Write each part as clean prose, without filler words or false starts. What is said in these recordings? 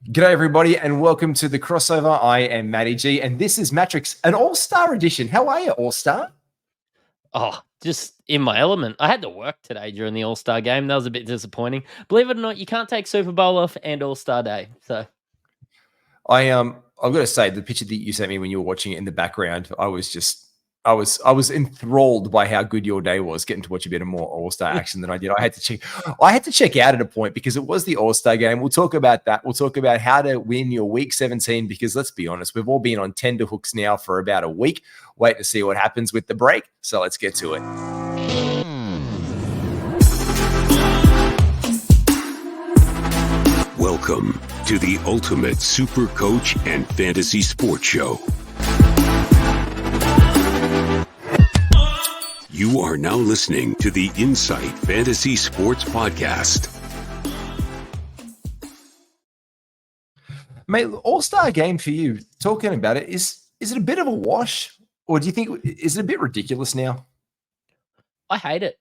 G'day, everybody, and welcome to the crossover. I am Matty G, and this is Mattrix, an all-star edition. How are you, all-star? Oh, just in my element. I had to work today during the All-Star game. That was a bit disappointing. Believe it or not, you can't take Super Bowl off and All-Star Day. So I've got to say, the picture that you sent me when you were watching it in the background, I was enthralled by how good your day was, getting to watch a bit of more All-Star action than I did. I had to check out at a point because it was the All-Star game. We'll talk about that. We'll talk about how to win your week 17 because let's be honest, we've all been on tenterhooks now for about a week. Wait to see what happens with the break. So let's get to it. Welcome to the Ultimate Super Coach and Fantasy Sports Show. You are now listening to the Insight Fantasy Sports Podcast. Mate, All-Star game for you, talking about it, is it a bit of a wash? Or do you think, is it a bit ridiculous now? I hate it.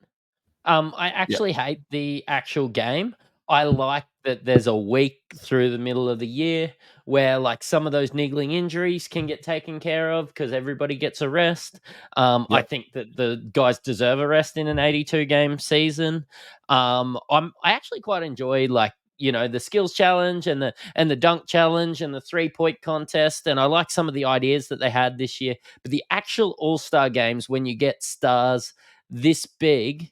I actually hate the actual game. I like that there's a week through the middle of the year where like some of those niggling injuries can get taken care of because everybody gets a rest. I think that the guys deserve a rest in an 82 game season. I actually quite enjoy the skills challenge and the dunk challenge and the 3-point contest, and I like some of the ideas that they had this year. But the actual All-Star games, when you get stars this big,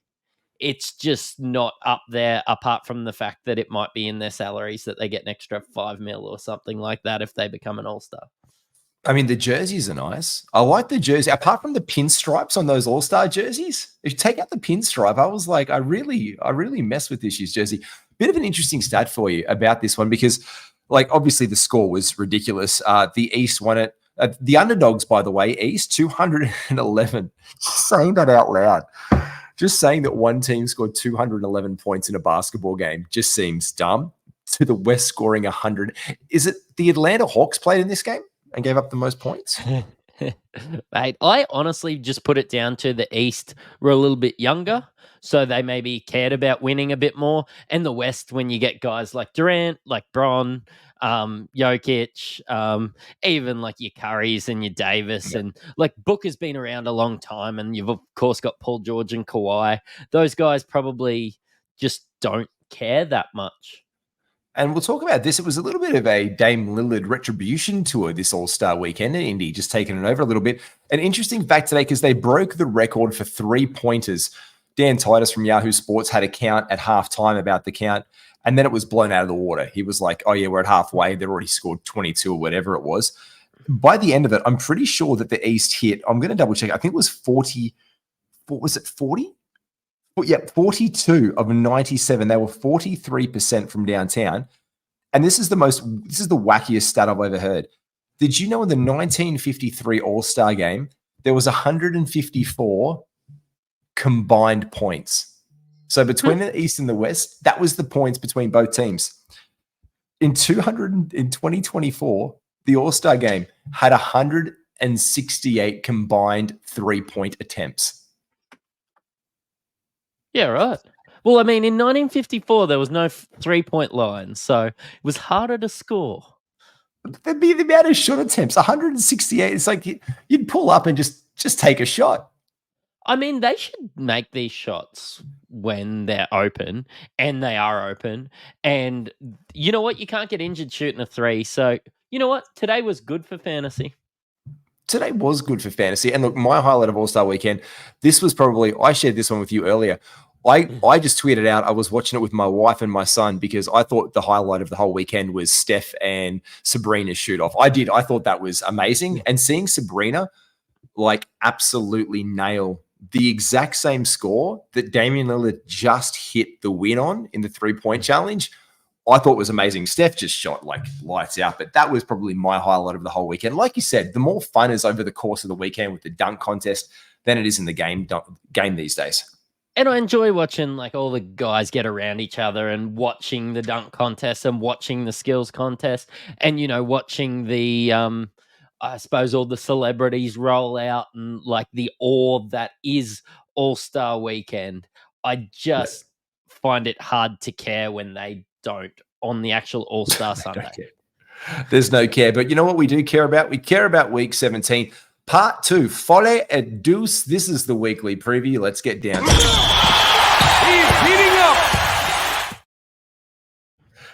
it's just not up there, apart from the fact that it might be in their salaries that they get an extra $5 million or something like that if they become an all-star. I mean, the jerseys are nice. I like the jersey. Apart from the pinstripes on those all-star jerseys, if you take out the pinstripe, I was like, I really mess with this year's jersey. Bit of an interesting stat for you about this one because, like, obviously the score was ridiculous. The East won it. The underdogs, by the way, East 211. Saying that out loud. Just saying that one team scored 211 points in a basketball game just seems dumb. To the West scoring 100. Is it the Atlanta Hawks played in this game and gave up the most points? Mate, I honestly just put it down to the East were a little bit younger, so they maybe cared about winning a bit more. And the West, when you get guys like Durant, like Bron, Jokic, even like your Currys and your Davis, and like Booker's been around a long time, and you've of course got Paul George and Kawhi. Those guys probably just don't care that much. And we'll talk about this. It was a little bit of a Dame Lillard retribution tour this All-Star weekend in Indy, just taking it over a little bit. An interesting fact today because they broke the record for three-pointers. Dan Titus from Yahoo Sports had a count at halftime about the count, and then it was blown out of the water. He was like, oh, yeah, we're at halfway. They've already scored 22 or whatever it was. By the end of it, I'm pretty sure that the East hit, I'm going to double check. I think it was 40. Was it 40? Yeah, 42 of 97. They were 43% from downtown. And this is the wackiest stat I've ever heard. Did you know in the 1953 All-Star game, there was 154 combined points? So between the East and the West, that was the points between both teams. In 2024, the All-Star game had 168 combined 3-point attempts. Yeah, right. Well, I mean, in 1954, there was no 3-point line, so it was harder to score. The amount of shot attempts, 168. It's like you'd pull up and just take a shot. I mean, they should make these shots when they're open, and they are open. And you know what? You can't get injured shooting a three. So, you know what? Today was good for fantasy. Today was good for fantasy. And look, my highlight of All-Star Weekend, this was probably, I shared this one with you earlier. I just tweeted out, I was watching it with my wife and my son because I thought the highlight of the whole weekend was Steph and Sabrina's shoot off. I thought that was amazing. And seeing Sabrina like absolutely nail the exact same score that Damian Lillard just hit the win on in the 3-point challenge, I thought was amazing. Steph just shot like lights out, but that was probably my highlight of the whole weekend. Like you said, the more fun is over the course of the weekend with the dunk contest than it is in the game these days. And I enjoy watching like all the guys get around each other and watching the dunk contest and watching the skills contest and, you know, watching the, I suppose all the celebrities roll out and like the awe that is All-Star Weekend. I just find it hard to care when they don't on the actual All-Star Sunday. Don't care. There's no care. But you know what we do care about? We care about Week 17. Part 2, Folle et Deuce. This is the weekly preview. Let's get down to it. He's heating up.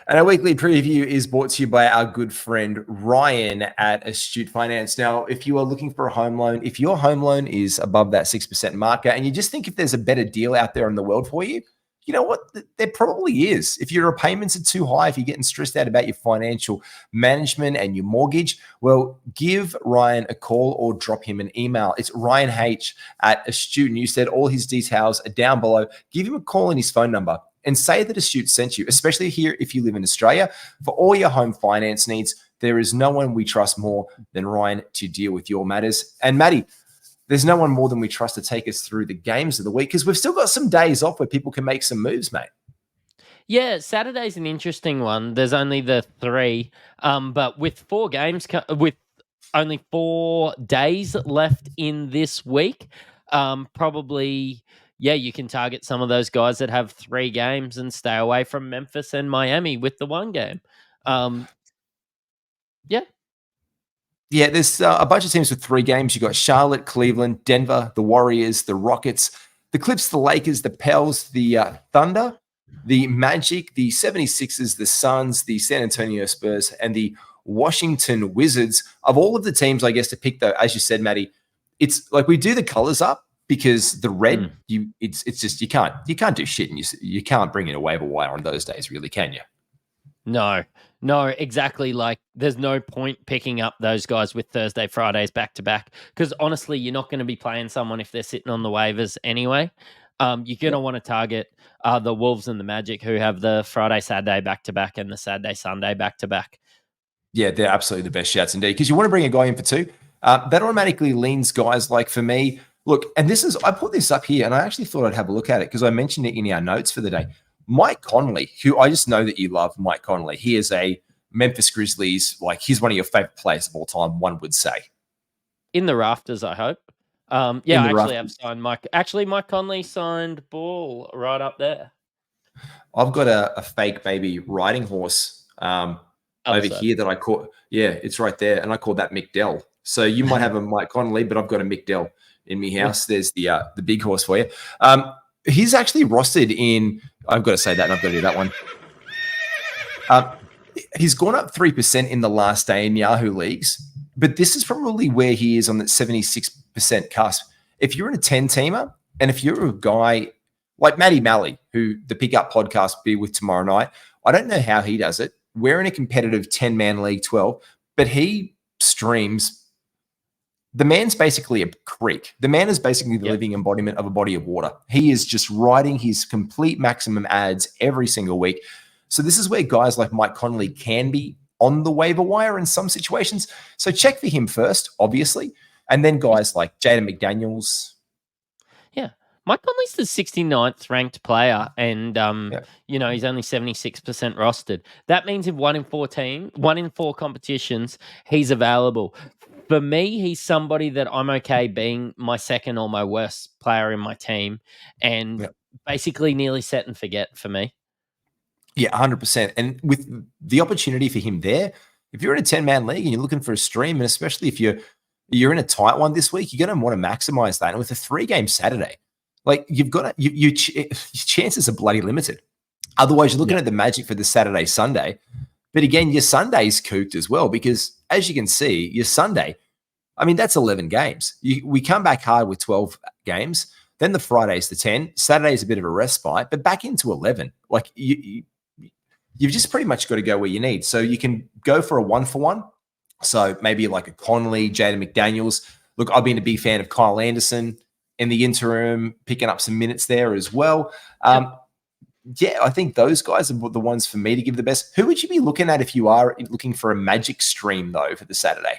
And our weekly preview is brought to you by our good friend Ryan at Astute Finance. Now, if you are looking for a home loan, if your home loan is above that 6% marker and you just think if there's a better deal out there in the world for you, you know what? There probably is. If your repayments are too high, if you're getting stressed out about your financial management and your mortgage, well, give Ryan a call or drop him an email. It's Ryan H at Astute. You said all his details are down below. Give him a call and his phone number and say that Astute sent you, especially here if you live in Australia. For all your home finance needs, there is no one we trust more than Ryan to deal with your matters. And Matty, there's no one more than we trust to take us through the games of the week because we've still got some days off where people can make some moves, mate. Yeah, Saturday's an interesting one. There's only the 3, but with 4 games, with only 4 days left in this week, probably, yeah, you can target some of those guys that have 3 games and stay away from Memphis and Miami with the 1 game. Yeah. Yeah, there's a bunch of teams with 3 games. You got Charlotte, Cleveland, Denver, the Warriors, the Rockets, the Clips, the Lakers, the Pels, the Thunder, the Magic, the 76ers, the Suns, the San Antonio Spurs, and the Washington Wizards. Of all of the teams, I guess, to pick, though, as you said, Matty, it's like we do the colors up because the red, it's just you can't do shit, and you can't bring in a waiver wire on those days, really, can you? No, exactly. Like, there's no point picking up those guys with Thursday, Fridays back to back because honestly, you're not going to be playing someone if they're sitting on the waivers anyway. You're going to want to target the Wolves and the Magic who have the Friday, Saturday back to back and the Saturday, Sunday back to back. Yeah, they're absolutely the best shouts indeed because you want to bring a guy in for 2. That automatically leans guys like for me. Look, and I put this up here and I actually thought I'd have a look at it because I mentioned it in our notes for the day. Mike Conley, who I just know that you love, Mike Conley. He is a Memphis Grizzlies, like he's one of your favorite players of all time, one would say. In the rafters, I hope. Yeah, I actually have signed Mike. Actually, Mike Conley signed Ball right up there. I've got a fake baby riding horse over here that I caught. Yeah, it's right there. And I call that Mick Dell. So you might have a Mike Conley, but I've got a Mick Dell in my house. There's the big horse for you. He's actually rostered in, I've got to say that and I've got to do that one. He's gone up 3% in the last day in Yahoo leagues, but this is probably where he is on that 76% cusp. If you're in a 10-teamer and if you're a guy like Matty Malley, who the Pickup Podcast will be with tomorrow night, I don't know how he does it. We're in a competitive 10-man league 12, but he streams. The man's basically a creek. The man is basically the living embodiment of a body of water. He is just riding his complete maximum ads every single week. So this is where guys like Mike Conley can be on the waiver wire in some situations. So check for him first, obviously. And then guys like Jaden McDaniels. Yeah. Mike Conley's the 69th ranked player and, you know, he's only 76% rostered. That means in 1 in 4 competitions, he's available. For me, he's somebody that I'm okay being my second or my worst player in my team and basically nearly set and forget for me. Yeah, 100%. And with the opportunity for him there, if you're in a 10-man league and you're looking for a stream, and especially if you're in a tight one this week, you're going to want to maximize that. And with a 3-game Saturday, like you've got your chances are bloody limited. Otherwise, you're looking at the Magic for the Saturday, Sunday. But again, your Sunday's cooked as well because as you can see, your Sunday, I mean, that's 11 games. We come back hard with 12 games. Then the Friday's the 10. Saturday's a bit of a respite, but back into 11. Like you've just pretty much got to go where you need. So you can go for a 1-for-1. So maybe like a Conley, Jaden McDaniels. Look, I've been a big fan of Kyle Anderson in the interim, picking up some minutes there as well. Yeah, I think those guys are the ones for me to give the best. Who would you be looking at if you are looking for a Magic stream, though, for the Saturday?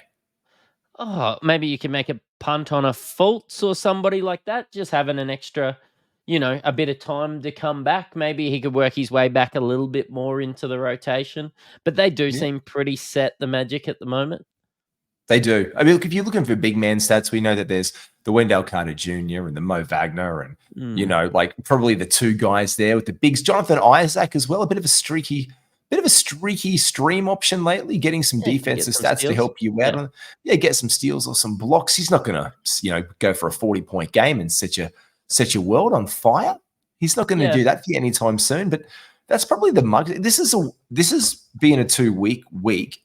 Oh, maybe you can make a punt on a Fultz or somebody like that, just having an extra, you know, a bit of time to come back. Maybe he could work his way back a little bit more into the rotation. But they do seem pretty set, the Magic, at the moment. They do. I mean, look, if you're looking for big man stats, we know that there's the Wendell Carter Jr. and the Mo Wagner and, you know, like probably the 2 guys there with the bigs. Jonathan Isaac as well, a bit of a streaky bit of a streaky stream option lately, getting some defensive stats to help you out. Yeah, get some steals or some blocks. He's not going to, go for a 40-point game and set your world on fire. He's not going to do that for you anytime soon. But that's probably the mug. This is being a 2-week week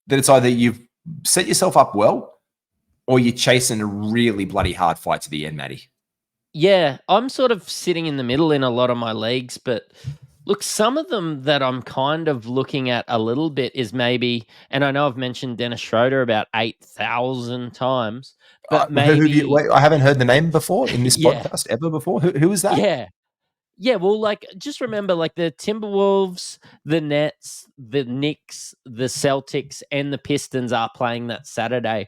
that it's either you've set yourself up well or you're chasing a really bloody hard fight to the end, Matty. Yeah, I'm sort of sitting in the middle in a lot of my leagues, but look, some of them that I'm kind of looking at a little bit is maybe, and I know I've mentioned Dennis Schroeder about 8,000 times, but maybe... Wait, I haven't heard the name before in this podcast ever before. Who is that? Yeah. Yeah, well, like, just remember, like, the Timberwolves, the Nets, the Knicks, the Celtics, and the Pistons are playing that Saturday.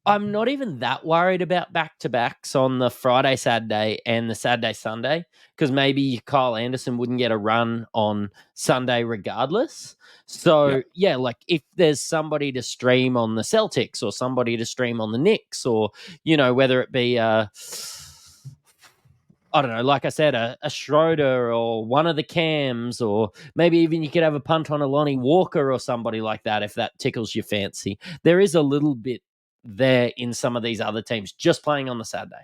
I'm not even that worried about back-to-backs on the Friday, Saturday, and the Saturday, Sunday, because maybe Kyle Anderson wouldn't get a run on Sunday regardless. So, yeah, like, if there's somebody to stream on the Celtics or somebody to stream on the Knicks or, whether it be... I don't know, like I said, a Schroeder or one of the Cams, or maybe even you could have a punt on a Lonnie Walker or somebody like that if that tickles your fancy. There is a little bit there in some of these other teams just playing on the Saturday.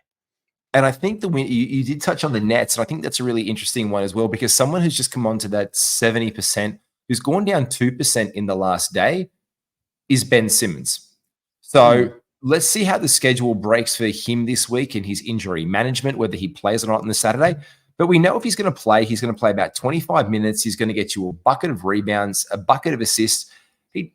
And I think you did touch on the Nets, and I think that's a really interesting one as well, because someone who's just come on to that 70%, who's gone down 2% in the last day, is Ben Simmons. So let's see how the schedule breaks for him this week and his injury management, whether he plays or not on the Saturday. But we know if he's going to play about 25 minutes. He's going to get you a bucket of rebounds, a bucket of assists. He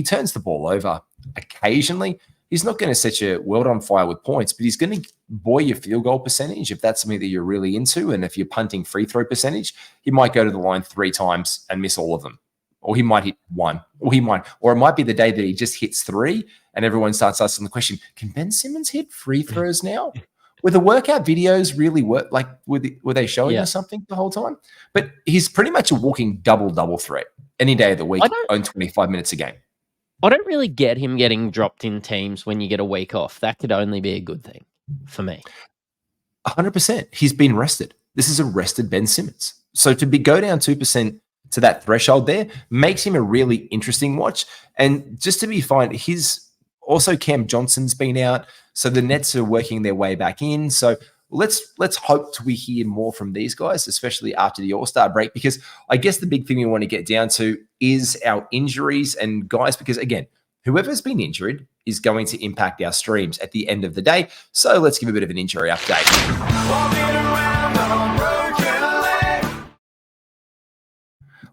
turns the ball over occasionally. He's not going to set your world on fire with points, but he's going to buoy your field goal percentage if that's something that you're really into. And if you're punting free throw percentage, he might go to the line 3 times and miss all of them. Or he might hit 1, or it might be the day that he just hits 3 and everyone starts asking the question, can Ben Simmons hit free throws now? Were the workout videos really work? Like, were they showing us something the whole time? But he's pretty much a walking double threat any day of the week on 25 minutes a game. I don't really get him getting dropped in teams when you get a week off. That could only be a good thing for me. 100%. He's been rested. This is a rested Ben Simmons. So to go down 2% to that threshold there makes him a really interesting watch. And just to be fine, also Cam Johnson's been out. So the Nets are working their way back in. So let's hope we hear more from these guys, especially after the All-Star break, because I guess the big thing we want to get down to is our injuries and guys, because again, whoever's been injured is going to impact our streams at the end of the day. So let's give a bit of an injury update.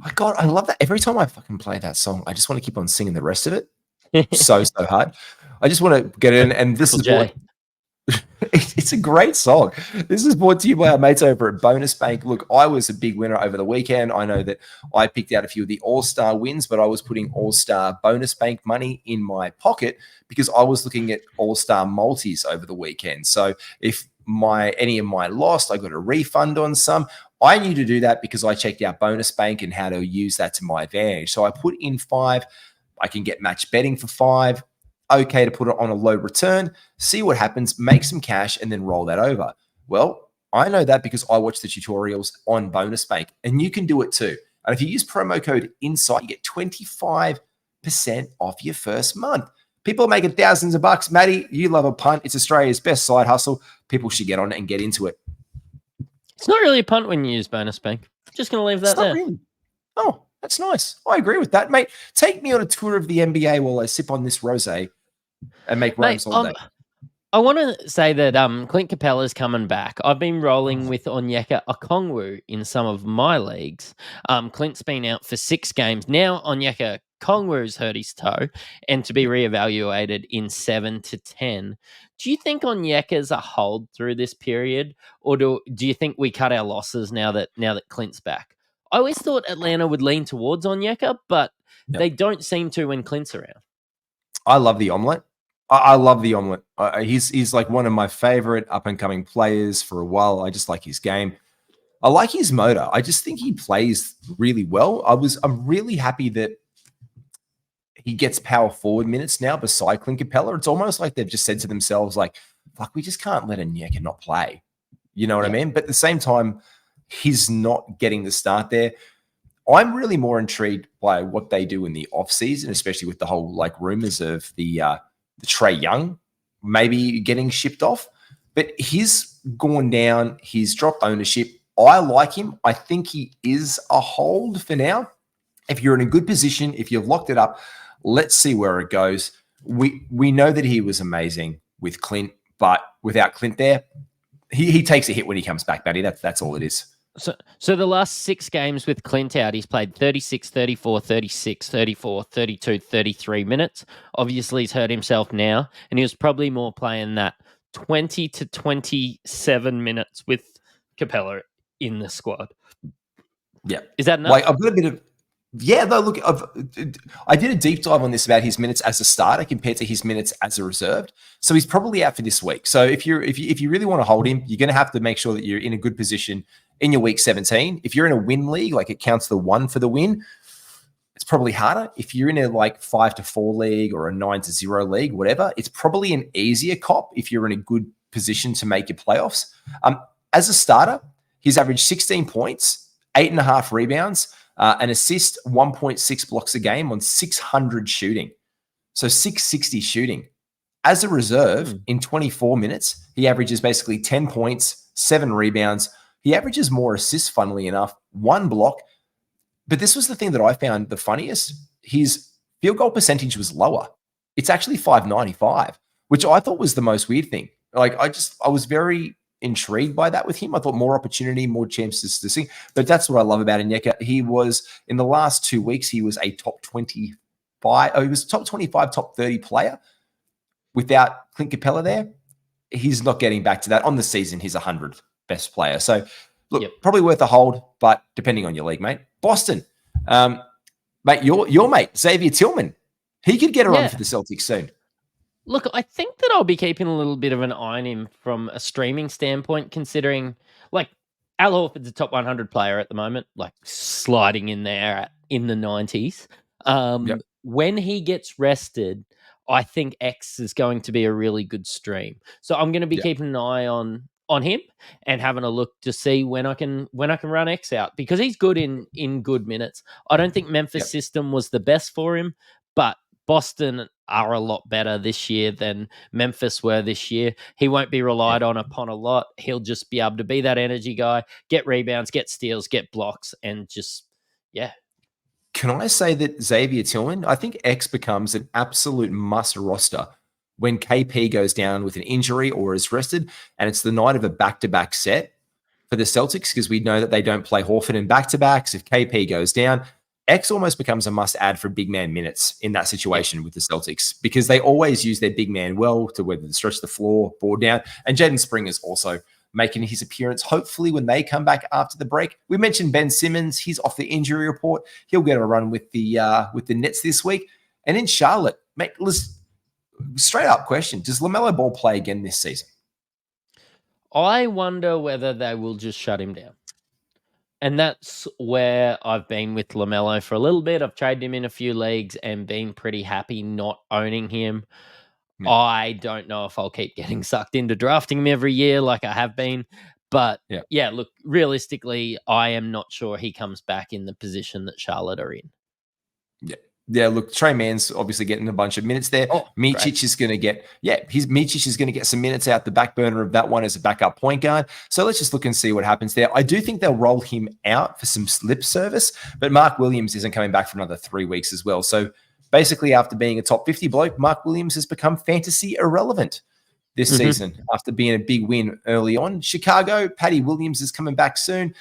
My God, I love that. Every time I fucking play that song, I just want to keep on singing the rest of it. so hard. I just want to get in, and this is what it's a great song. This is brought to you by our mates over at Bonus Bank. Look, I was a big winner over the weekend. I know that I picked out a few of the All-Star wins, but I was putting All-Star Bonus Bank money in my pocket because I was looking at All-Star multis over the weekend. So if any of mine lost, I got a refund on some. I knew to do that because I checked out Bonus Bank and how to use that to my advantage. So I put in 5. I can get match betting for 5. Okay to put it on a low return, see what happens, make some cash, and then roll that over. Well, I know that because I watch the tutorials on Bonus Bank, and you can do it too. And if you use promo code INSIGHT, you get 25% off your first month. People are making thousands of bucks. Matty, you love a punt. It's Australia's best side hustle. People should get on it and get into it. It's not really a punt when you use Bonus Bank. Just going to leave that there. Really. Oh, that's nice. I agree with that, mate. Take me on a tour of the NBA while I sip on this rosé and make rhymes all day. I want to say that Clint Capella's coming back. I've been rolling with Onyeka Okongwu in some of my leagues. Clint's been out for 6 games. Now Onyeka Okongwu's hurt his toe and to be reevaluated in 7 to 10. Do you think Onyeka's a hold through this period, or do you think we cut our losses now that Clint's back? I always thought Atlanta would lean towards Onyeka, but they don't seem to when Clint's around. I love the omelet. I love the omelet. He's like one of my favorite up-and-coming players for a while. I just like his game. I like his motor. I just think he plays really well. I'm really happy that he gets power forward minutes now beside Clint Capella. It's almost like they've just said to themselves, like, fuck, we just can't let Onyeka not play. You know what I mean? But at the same time, he's not getting the start there. I'm really more intrigued by what they do in the offseason, especially with the whole like rumors of the Trae Young maybe getting shipped off. But he's gone down. He's dropped ownership. I like him. I think he is a hold for now. If you're in a good position, if you've locked it up, let's see where it goes. We know that he was amazing with Clint, but without Clint there, he takes a hit when he comes back, Matty. That's all it is. So the last 6 games with Clint out, he's played 36, 34, 36, 34, 32, 33 minutes. Obviously, he's hurt himself now, and he was probably more playing that 20 to 27 minutes with Capella in the squad. Yeah. Is that enough? Like, I've got a bit of... Yeah, though, look, I did a deep dive on this about his minutes as a starter compared to his minutes as a reserved. So he's probably out for this week. So if you really want to hold him, you're going to have to make sure that you're in a good position in your week 17. If you're in a win league, like it counts the 1 for the win, it's probably harder. If you're in a like 5-4 league or a 9-0 league, whatever, it's probably an easier cop if you're in a good position to make your playoffs. As a starter, he's averaged 16 points, 8.5 rebounds, an assist, 1.6 blocks a game on 600 shooting. So 660 shooting. As a reserve, in 24 minutes, he averages basically 10 points, 7 rebounds. He averages more assists, funnily enough, 1 block. But this was the thing that I found the funniest. His field goal percentage was lower. It's actually 5.95, which I thought was the most weird thing. Like, I was very intrigued by that with him. I thought more opportunity, more chances to see. But that's what I love about Onyeka. He was, in the last 2 weeks, he was a top 25. He was top 25, top 30 player. Without Clint Capella there, he's not getting back to that. On the season, he's 100th best player. So, look, probably worth a hold, but depending on your league, mate. Boston, mate, your mate, Xavier Tillman, he could get a run for the Celtics soon. Look, I think that I'll be keeping a little bit of an eye on him from a streaming standpoint, considering, like, Al Horford's a top 100 player at the moment, like sliding in there in the 90s. When he gets rested, I think X is going to be a really good stream. So I'm going to be keeping an eye on him and having a look to see when I can run X out, because he's good in good minutes. I don't think Memphis system was the best for him, but Boston are a lot better this year than Memphis were this year. He won't be relied upon a lot. He'll just be able to be that energy guy, get rebounds, get steals, get blocks, and just, Can I say that Xavier Tillman, I think X becomes an absolute must roster when KP goes down with an injury or is rested, and it's the night of a back-to-back set for the Celtics, because we know that they don't play Horford in back-to-backs. If KP goes down, X almost becomes a must-add for big man minutes in that situation with the Celtics, because they always use their big man well to whether to stretch the floor, board down. And Jaden Springer's also making his appearance, hopefully, when they come back after the break. We mentioned Ben Simmons. He's off the injury report. He'll get a run with the Nets this week. And in Charlotte, mate, listen, straight up question, does LaMelo Ball play again this season? I wonder whether they will just shut him down. And that's where I've been with LaMelo for a little bit. I've traded him in a few leagues and been pretty happy not owning him. Yeah. I don't know if I'll keep getting sucked into drafting him every year like I have been. But, look, realistically, I am not sure he comes back in the position that Charlotte are in. Yeah, look, Trey Mann's obviously getting a bunch of minutes there. Micic is going to get, Micic is going to get some minutes out the back burner of that one as a backup point guard. So let's just look and see what happens there. I do think they'll roll him out for some lip service, but Mark Williams isn't coming back for another 3 weeks as well. So basically, after being a top 50 bloke, Mark Williams has become fantasy irrelevant this season after being a big win early on. Chicago, Patty Williams is coming back soon.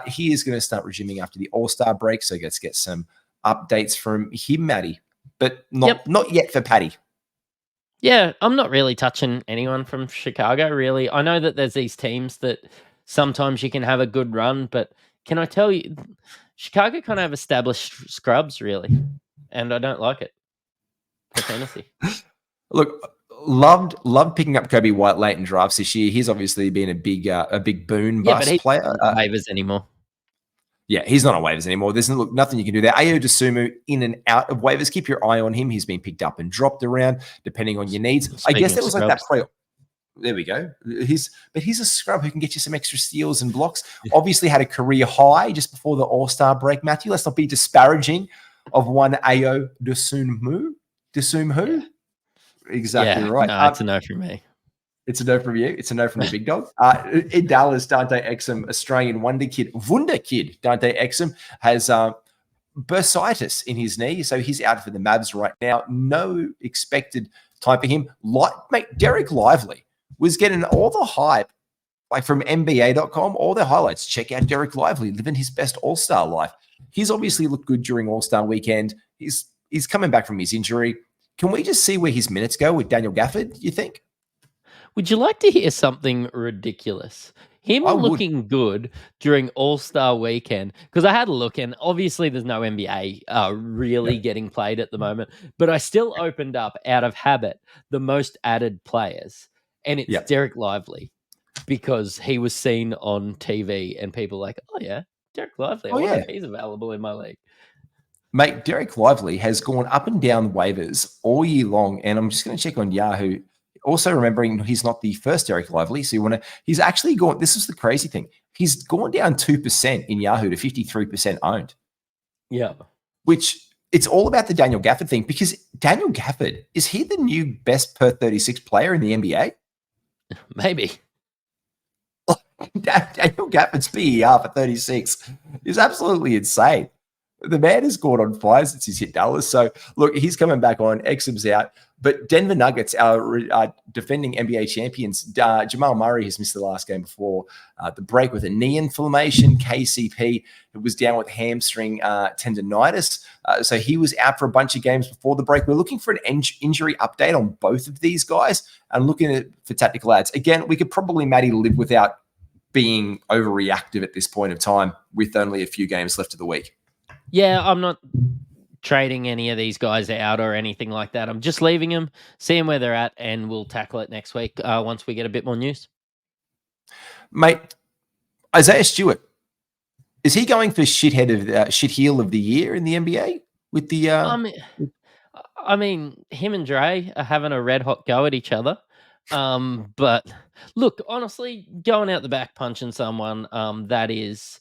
He is going to start resuming after the All-Star break, so let's get some updates from him, Matty, but not yet for Patty. Yeah, I'm not really touching anyone from Chicago, really. I know that there's these teams that sometimes you can have a good run, but can I tell you, Chicago kind of have established scrubs, really, and I don't like it for fantasy. Look, loved picking up Kobe White late in drafts this year. He's obviously been a big boon bust but he's player. Not waivers anymore. Yeah, he's not on waivers anymore. There's nothing you can do there. Ayo Dosunmu in and out of waivers. Keep your eye on him. He's been picked up and dropped around depending on your needs. I guess that was like that There we go. He's a scrub who can get you some extra steals and blocks. Obviously had a career high just before the All-Star break, Matthew. Let's not be disparaging of one Ayo Dosunmu. Yeah. Exactly right. No, it's a no from me. It's a no from you. It's a no from the big dog. In Dallas, Dante Exum, Australian wonder kid Dante Exum has bursitis in his knee, so he's out for the Mavs right now. No expected time for him. Mate, Derek Lively was getting all the hype, like from NBA.com, all their highlights. Check out Derek Lively living his best All-Star life. He's obviously looked good during All-Star weekend. He's coming back from his injury. Can we just see where his minutes go with Daniel Gafford, you think? Would you like to hear something ridiculous? Him looking good during All-Star weekend, because I had a look, and obviously there's no NBA really getting played at the moment, but I still opened up, out of habit, the most added players, and it's Derek Lively, because he was seen on TV, and people were like, oh yeah, Derek Lively, I wonder if he's available in my league. Mate, Derek Lively has gone up and down waivers all year long, and I'm just going to check on Yahoo. Also remembering he's not the first Derek Lively, so he's actually gone, this is the crazy thing, he's gone down 2% in Yahoo to 53% owned. Yeah. Which, it's all about the Daniel Gafford thing, because Daniel Gafford, is he the new best per 36 player in the NBA? Maybe. Daniel Gafford's PER for 36 is absolutely insane. The man has gone on fire since he's hit Dallas. So, look, he's coming back on. Exum's out. But Denver Nuggets, our defending NBA champions, Jamal Murray has missed the last game before the break with a knee inflammation. KCP was down with hamstring tendonitis. So he was out for a bunch of games before the break. We're looking for an injury update on both of these guys and looking for tactical ads. Again, we could probably, Matty, live without being overreactive at this point of time with only a few games left of the week. Yeah, I'm not trading any of these guys out or anything like that. I'm just leaving them, seeing where they're at, and we'll tackle it next week once we get a bit more news. Mate, Isaiah Stewart, is he going for shit heel of the year in the NBA with the? I mean, him and Dre are having a red hot go at each other. But look, honestly, going out the back punching someone, that is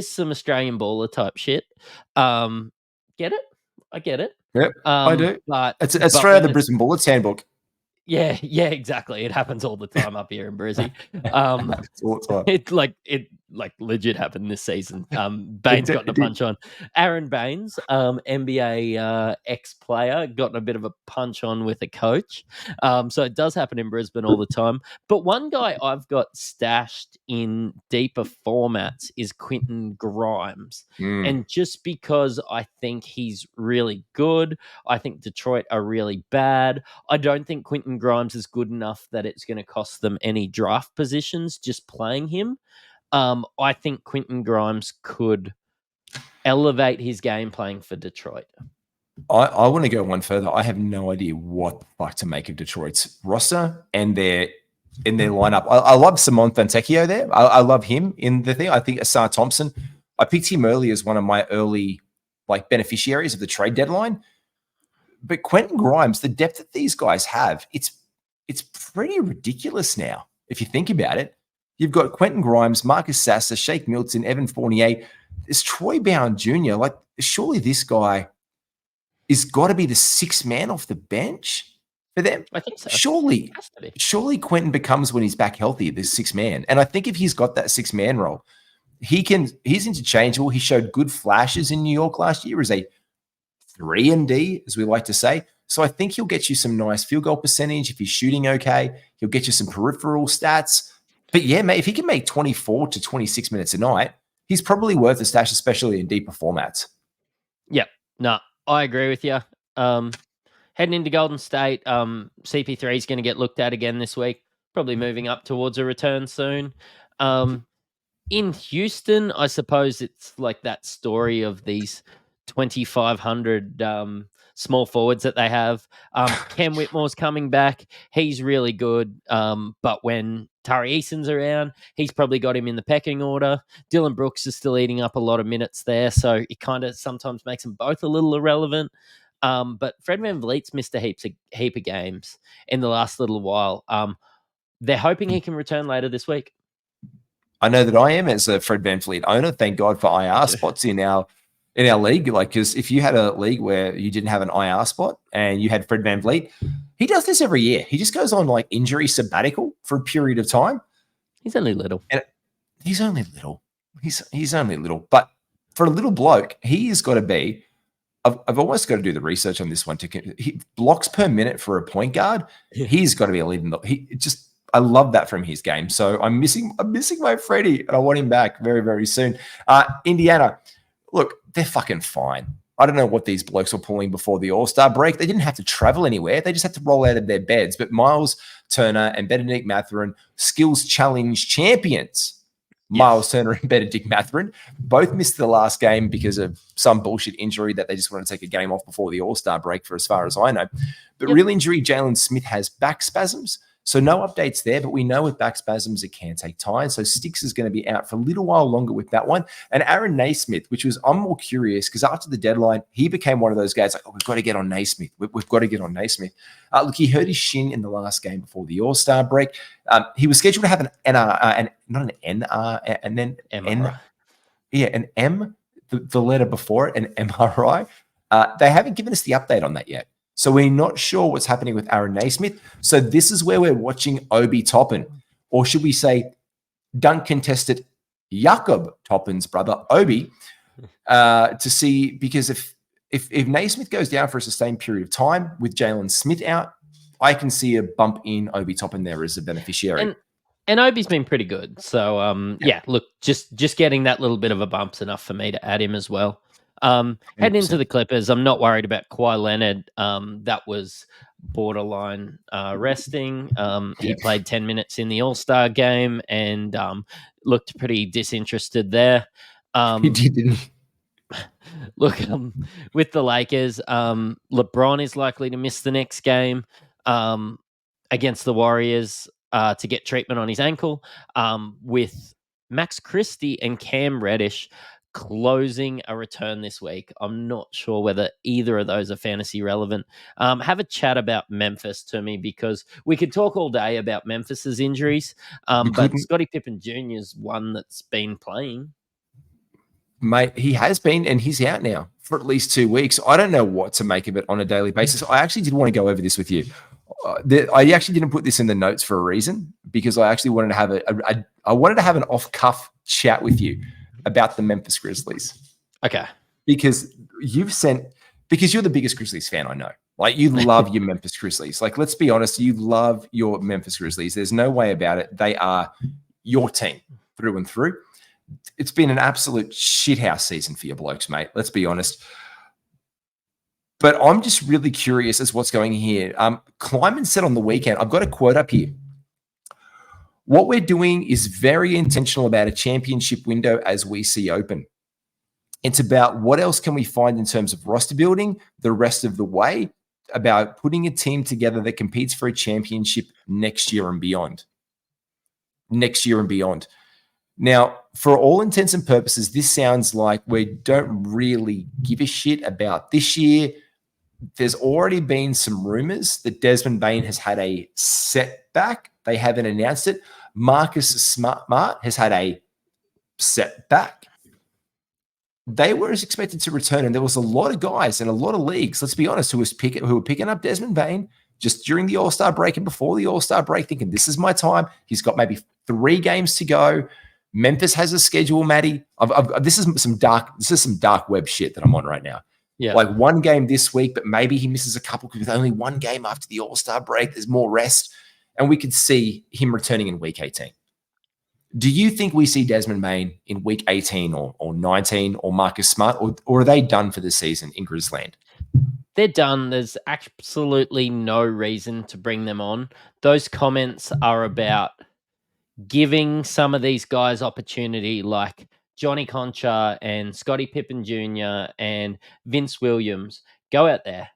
some Australian baller type shit. Get it? I get it. Yep, I do. But it's straight out of the Brisbane Bullets handbook. Yeah, exactly. It happens all the time up here in Brizzy. All the time. It legit happened this season. Baines got a punch on. Aaron Baines, NBA ex-player, got a bit of a punch on with a coach. So it does happen in Brisbane all the time. But one guy I've got stashed in deeper formats is Quentin Grimes. And just because I think he's really good, I think Detroit are really bad. I don't think Quentin Grimes is good enough that it's going to cost them any draft positions just playing him. I think Quentin Grimes could elevate his game playing for Detroit. I want to go one further. I have no idea what the fuck to make of Detroit's roster and their lineup. I love Simon Fontecchio there. I love him in the thing. I think Asar Thompson, I picked him early as one of my early beneficiaries of the trade deadline. But Quentin Grimes, the depth that these guys have, it's pretty ridiculous now. If you think about it, you've got Quentin Grimes, Marcus Sasser, Shake Milton, Evan Fournier. There's Troy Bound Jr. Surely this guy is got to be the sixth man off the bench for them. I think so. Surely Quentin becomes, when he's back healthy, the sixth man. And I think if he's got that sixth man role, he's interchangeable. He showed good flashes in New York last year as a 3-and-D, as we like to say. So I think he'll get you some nice field goal percentage. If he's shooting okay, he'll get you some peripheral stats. But yeah, mate, if he can make 24 to 26 minutes a night, he's probably worth a stash, especially in deeper formats. Yep. No, I agree with you. Heading into Golden State, CP3 is going to get looked at again this week, probably moving up towards a return soon. In Houston, I suppose it's like that story of these 2,500 small forwards that they have. Ken Whitmore's coming back. He's really good. But when Tari Eason's around, he's probably got him in the pecking order. Dylan Brooks is still eating up a lot of minutes there, so it kind of sometimes makes them both a little irrelevant. But Fred VanVleet's missed a heap of games in the last little while. they're hoping he can return later this week. I know that I am as a Fred VanVleet owner. Thank God for IR spots in our league. Like, because if you had a league where you didn't have an IR spot and you had Fred VanVleet, he does this every year. He just goes on like injury sabbatical for a period of time. He's only little. And he's only little. He's only little. But for a little bloke, he has got to be. I've almost got to do the research on this one. He blocks per minute for a point guard. Yeah. He's got to be a lead in the. I love that from his game. So I'm missing my Freddie, and I want him back very, very soon. Indiana, look, they're fucking fine. I don't know what these blokes were pulling before the All-Star break. They didn't have to travel anywhere. They just had to roll out of their beds. But Miles Turner and Benedict Mathurin, skills challenge champions. Yes. Miles Turner and Benedict Mathurin both missed the last game because of some bullshit injury that they just wanted to take a game off before the All-Star break, for as far as I know. But real injury, Jalen Smith has back spasms. So no updates there, but we know with back spasms, it can take time. So Sticks is going to be out for a little while longer with that one. And Aaron Naismith, I'm more curious because after the deadline, he became one of those guys like, we've got to get on Naismith. We've got to get on Naismith. Look, he hurt his shin in the last game before the All-Star break. He was scheduled to have an NR, not an NR, and then MRI. An M, the letter before it, an MRI. They haven't given us the update on that yet. So we're not sure what's happening with Aaron Naismith. So this is where we're watching Obi Toppin, or should we say dunk contested Jakob Toppin's brother, Obi, to see, because if Naismith goes down for a sustained period of time with Jalen Smith out, I can see a bump in Obi Toppin there as a beneficiary. And Obi's been pretty good. So, look, just getting that little bit of a bump's enough for me to add him as well. Heading into the Clippers, I'm not worried about Kawhi Leonard. That was borderline resting. He played 10 minutes in the All-Star game and looked pretty disinterested there. He did, didn't he? Look, with the Lakers, LeBron is likely to miss the next game against the Warriors to get treatment on his ankle, with Max Christie and Cam Reddish closing a return this week. I'm not sure whether either of those are fantasy relevant. Have a chat about Memphis to me, because we could talk all day about Memphis's injuries, but Scottie Pippen Jr. is one that's been playing. Mate, he has been, and he's out now for at least 2 weeks. I don't know what to make of it on a daily basis. I actually did want to go over this with you. I actually didn't put this in the notes for a reason, because I actually wanted to have I wanted to have an off-cuff chat with you about the Memphis Grizzlies. Okay. Because you're the biggest Grizzlies fan I know. Like, you love your Memphis Grizzlies. Like, let's be honest, you love your Memphis Grizzlies. There's no way about it. They are your team through and through. It's been an absolute shithouse season for your blokes, mate. Let's be honest. But I'm just really curious as what's going here. Kleiman said on the weekend, I've got a quote up here. What we're doing is very intentional about a championship window as we see open. It's about what else can we find in terms of roster building the rest of the way, about putting a team together that competes for a championship next year and beyond. Next year and beyond. Now, for all intents and purposes, this sounds like we don't really give a shit about this year. There's already been some rumors that Desmond Bane has had a setback. They haven't announced it. Marcus Smart has had a setback. They were expected to return, and there was a lot of guys in a lot of leagues, let's be honest, who were picking up Desmond Bane just during the All-Star break and before the All-Star break, thinking this is my time. He's got maybe 3 games to go. Memphis has a schedule, Matty. This is some dark web shit that I'm on right now. Yeah. Like 1 game this week, but maybe he misses a couple because with only 1 game after the All-Star break, there's more rest. And we could see him returning in week 18. Do you think we see Desmond Bane in week 18 or 19 or Marcus Smart, or are they done for the season in Grizzland? They're done. There's absolutely no reason to bring them on. Those comments are about giving some of these guys opportunity, like Johnny Concha and Scottie Pippen Jr. and Vince Williams. Go out there,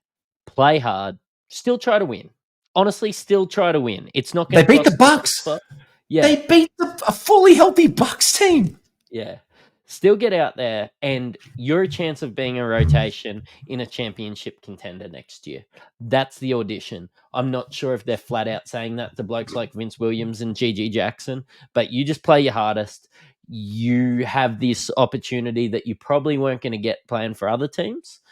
play hard, still try to win. Honestly, still try to win. It's not going to. They beat the Bucks. Yeah, they beat a fully healthy Bucks team. Yeah. Still get out there, and you're a chance of being a rotation in a championship contender next year. That's the audition. I'm not sure if they're flat out saying that to blokes like Vince Williams and Gigi Jackson, but you just play your hardest. You have this opportunity that you probably weren't going to get playing for other teams.